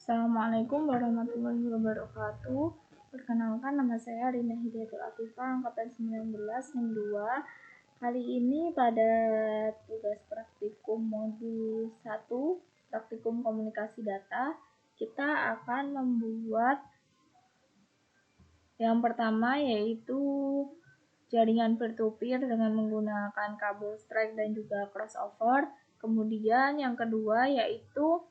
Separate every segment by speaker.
Speaker 1: Assalamualaikum warahmatullahi wabarakatuh. Perkenalkan, nama saya Rina Hidayatul Afifah, angkatan 19, NIM 2. Kali ini pada tugas praktikum modul 1, praktikum komunikasi data, kita akan membuat yang pertama yaitu jaringan peer-to-peer dengan menggunakan kabel strike dan juga crossover. Kemudian yang kedua yaitu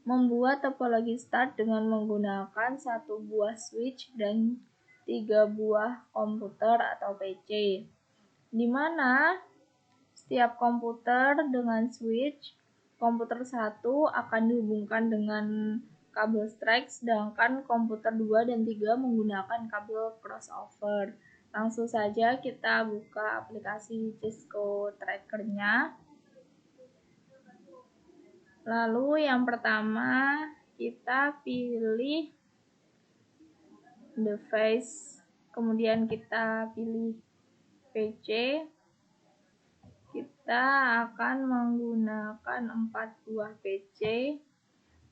Speaker 1: membuat topologi start dengan menggunakan 1 buah switch dan 3 buah komputer atau PC, di mana setiap komputer dengan switch, komputer 1 akan dihubungkan dengan kabel strike, sedangkan komputer 2 dan 3 menggunakan kabel crossover. Langsung saja kita buka aplikasi Cisco Tracker-nya. Lalu yang pertama kita pilih device, kemudian kita pilih PC. Kita akan menggunakan 4 buah PC.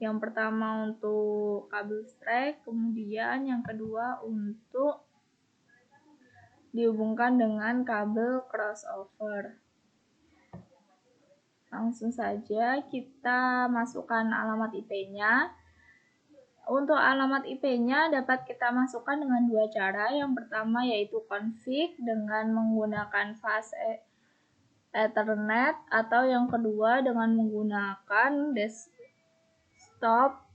Speaker 1: Yang pertama untuk kabel strike, kemudian yang kedua untuk dihubungkan dengan kabel crossover. Langsung saja kita masukkan alamat IP-nya. Untuk alamat IP-nya dapat kita masukkan dengan 2 cara. Yang pertama yaitu config dengan menggunakan fast Ethernet, atau yang kedua dengan menggunakan desktop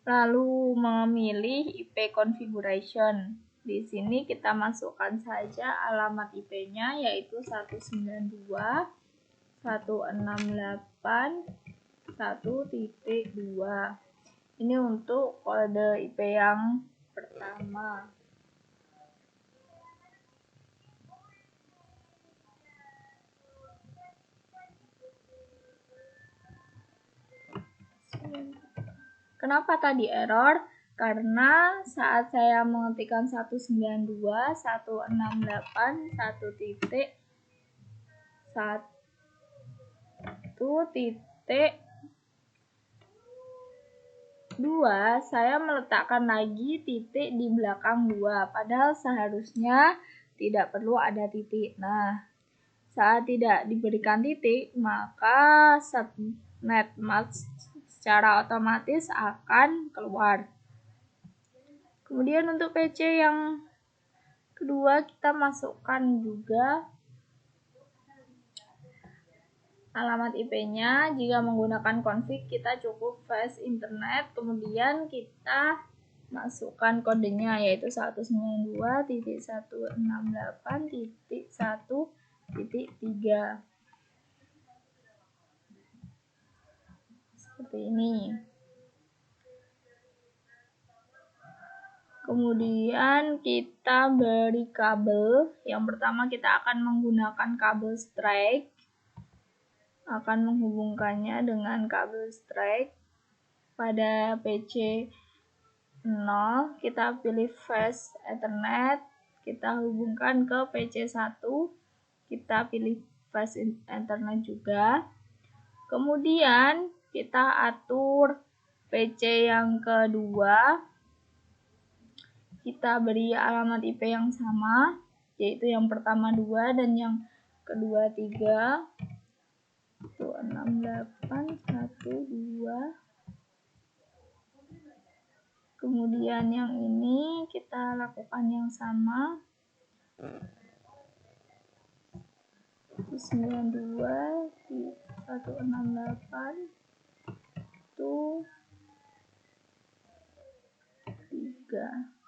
Speaker 1: lalu memilih IP configuration. Di sini kita masukkan saja alamat IP-nya yaitu 192.168.1.2. Ini untuk kode IP yang pertama. Kenapa tadi error? Karena saat saya mengetikkan 192.1.1.2, saya meletakkan lagi titik di belakang 2, padahal seharusnya tidak perlu ada titik. Nah, saat tidak diberikan titik, maka subnet mask secara otomatis akan keluar. Kemudian untuk PC yang kedua kita masukkan juga alamat IP-nya. Jika menggunakan config kita cukup fast internet, kemudian kita masukkan kodenya yaitu 192.168.1.3. Seperti ini. Kemudian kita beri kabel. Yang pertama kita akan menggunakan kabel strike, akan menghubungkannya dengan kabel strike. Pada PC 0 kita pilih fast Ethernet, kita hubungkan ke PC 1, kita pilih fast Ethernet juga. Kemudian kita atur PC yang kedua, kita beri alamat IP yang sama, yaitu yang pertama 2 dan yang kedua 3. 168.1.2. Kemudian yang ini kita lakukan yang sama. 192.168.3.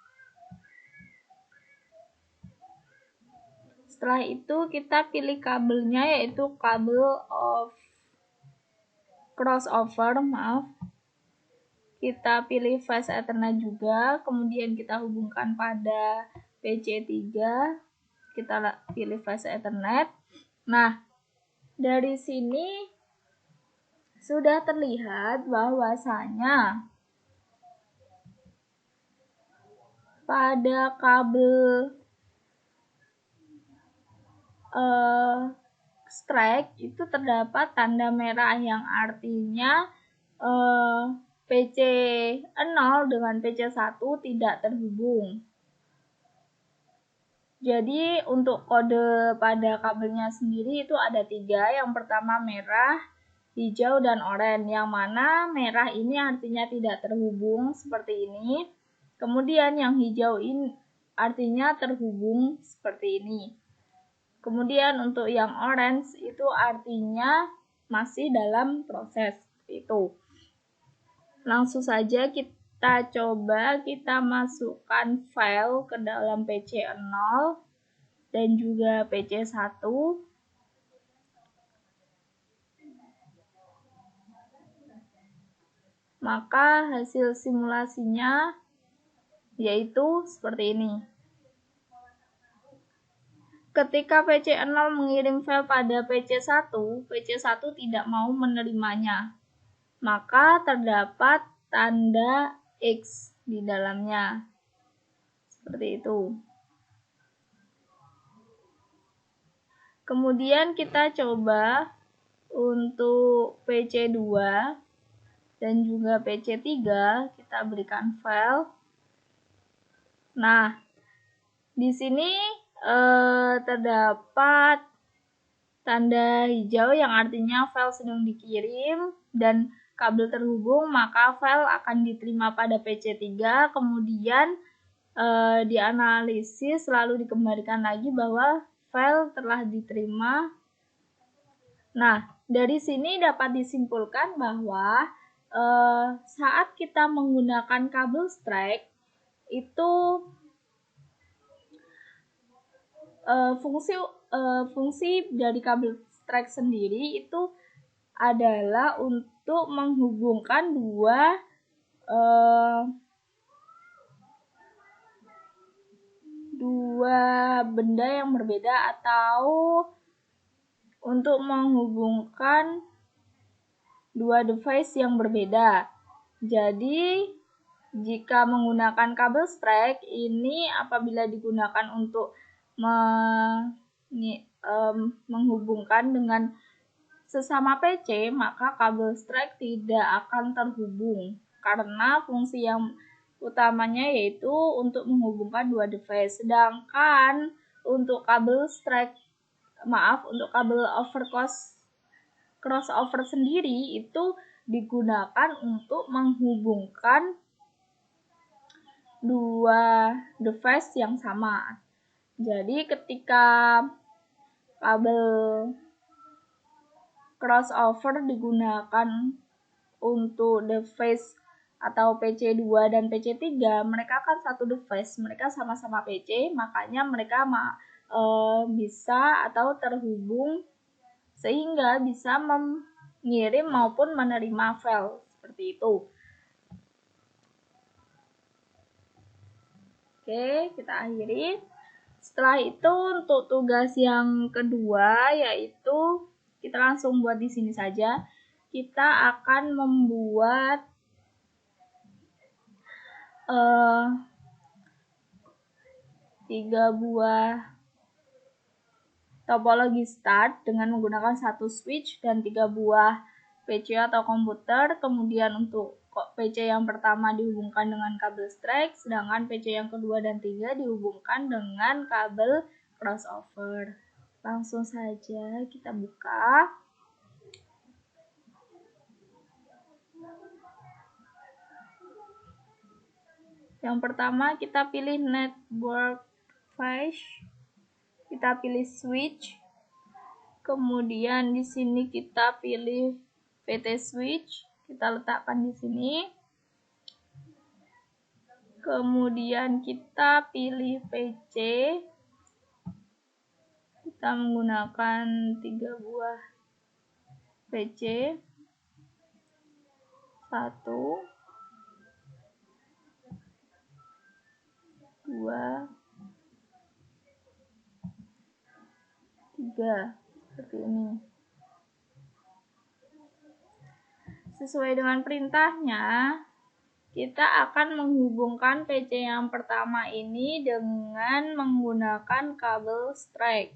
Speaker 1: Setelah itu kita pilih kabelnya yaitu kabel crossover, kita pilih fast Ethernet juga, kemudian kita hubungkan pada PC 3, kita pilih fast Ethernet. Nah, dari sini sudah terlihat bahwasanya pada kabel strike itu terdapat tanda merah yang artinya PC 0 dengan PC 1 tidak terhubung. Jadi untuk kode pada kabelnya sendiri itu ada 3. Yang pertama merah, hijau, dan oranye. Yang mana merah ini artinya tidak terhubung seperti ini. Kemudian yang hijau ini artinya terhubung seperti ini. Kemudian untuk yang orange itu artinya masih dalam proses itu. Langsung saja kita coba kita masukkan file ke dalam PC 0 dan juga PC 1. Maka hasil simulasinya yaitu seperti ini. Ketika PC 0 mengirim file pada PC 1, PC 1 tidak mau menerimanya. Maka terdapat tanda X di dalamnya. Seperti itu. Kemudian kita coba untuk PC 2 dan juga PC 3, kita berikan file. Nah, di sini terdapat tanda hijau yang artinya file sedang dikirim dan kabel terhubung, maka file akan diterima pada PC 3, kemudian dianalisis lalu dikembalikan lagi bahwa file telah diterima. Nah, dari sini dapat disimpulkan bahwa saat kita menggunakan kabel strike itu fungsi dari kabel strike sendiri itu adalah untuk menghubungkan dua benda yang berbeda atau untuk menghubungkan dua device yang berbeda. Jadi jika menggunakan kabel strike ini apabila digunakan untuk menghubungkan dengan sesama PC, maka kabel strike tidak akan terhubung karena fungsi yang utamanya yaitu untuk menghubungkan dua device. Sedangkan untuk kabel strike, untuk kabel crossover sendiri itu digunakan untuk menghubungkan dua device yang sama. Jadi ketika kabel crossover digunakan untuk device atau PC 2 dan PC 3, mereka kan satu device, mereka sama-sama PC, makanya mereka bisa atau terhubung sehingga bisa mengirim maupun menerima file seperti itu. Oke, kita akhiri. Setelah itu untuk tugas yang kedua yaitu kita langsung buat di sini saja. Kita akan membuat 3 buah topologi start dengan menggunakan 1 switch dan 3 buah PC atau komputer. Kemudian untuk PC yang pertama dihubungkan dengan kabel strike, sedangkan PC yang kedua dan 3 dihubungkan dengan kabel crossover. Langsung saja kita buka. Yang pertama kita pilih network phase, kita pilih switch, kemudian di sini kita pilih PT switch, kita letakkan di sini. Kemudian kita pilih PC, kita menggunakan 3 buah PC, 1, 2, 3 seperti ini. Sesuai dengan perintahnya, kita akan menghubungkan PC yang pertama ini dengan menggunakan kabel strike.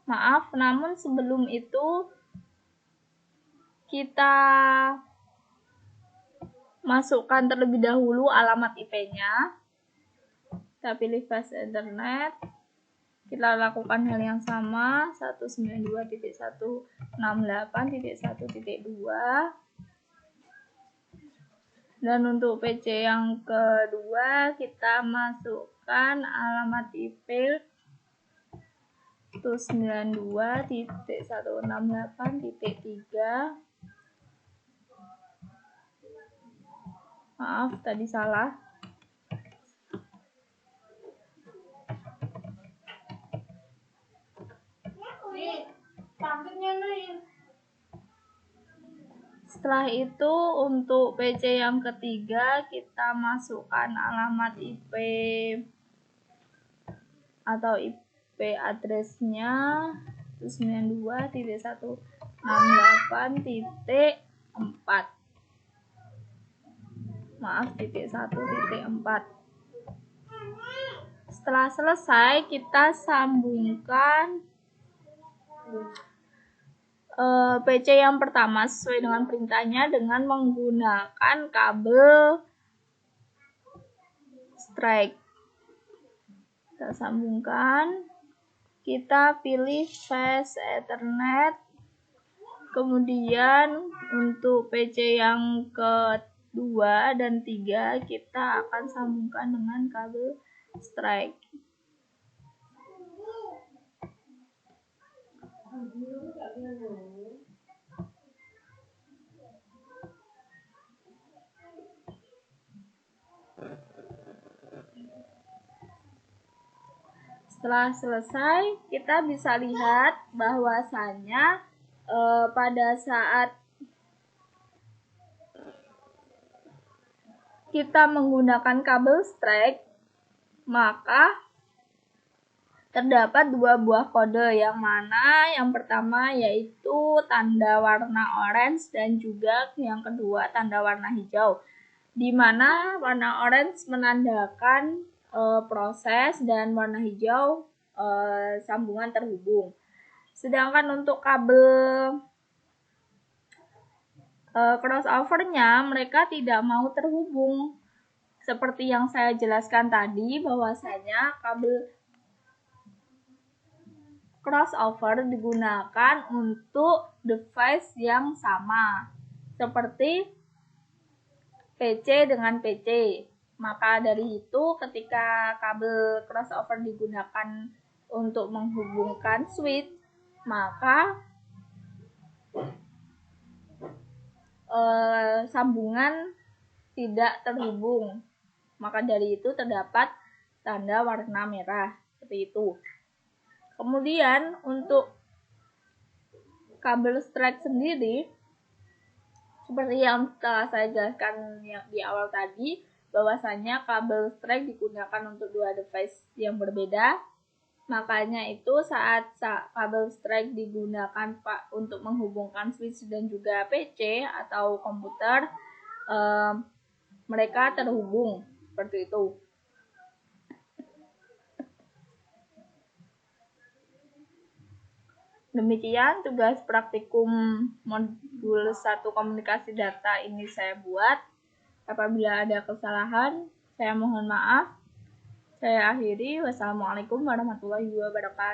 Speaker 1: Maaf, namun sebelum itu kita masukkan terlebih dahulu alamat IP-nya. Kita pilih fast Ethernet. Kita lakukan hal yang sama, 192.168.1.2. Dan untuk PC yang kedua, kita masukkan alamat IP 192.168.3. Maaf, tadi salah. Setelah itu untuk PC yang ketiga kita masukkan alamat IP atau IP address-nya 192.168.4. Maaf, titik 1.4. Setelah selesai kita sambungkan PC yang pertama sesuai dengan perintahnya dengan menggunakan kabel strike. Kita sambungkan, kita pilih fast Ethernet, kemudian untuk PC yang kedua dan 3 kita akan sambungkan dengan kabel strike. Setelah selesai, kita bisa lihat bahwasanya pada saat kita menggunakan kabel strike, maka terdapat dua buah kode, yang mana yang pertama yaitu tanda warna orange dan juga yang kedua tanda warna hijau, di mana warna orange menandakan proses dan warna hijau sambungan terhubung. Sedangkan untuk kabel crossover-nya mereka tidak mau terhubung. Seperti yang saya jelaskan tadi, bahwasanya kabel crossover digunakan untuk device yang sama, seperti PC dengan PC. Maka dari itu, ketika kabel crossover digunakan untuk menghubungkan switch, maka sambungan tidak terhubung. Maka dari itu terdapat tanda warna merah seperti itu. Kemudian untuk kabel strike sendiri, seperti yang telah saya jelaskan di awal tadi, bahwasanya kabel strike digunakan untuk dua device yang berbeda. Makanya itu saat kabel strike digunakan untuk menghubungkan switch dan juga PC atau komputer, mereka terhubung seperti itu. Demikian tugas praktikum modul 1 komunikasi data ini saya buat. Apabila ada kesalahan, saya mohon maaf. Saya akhiri. Wassalamualaikum warahmatullahi wabarakatuh.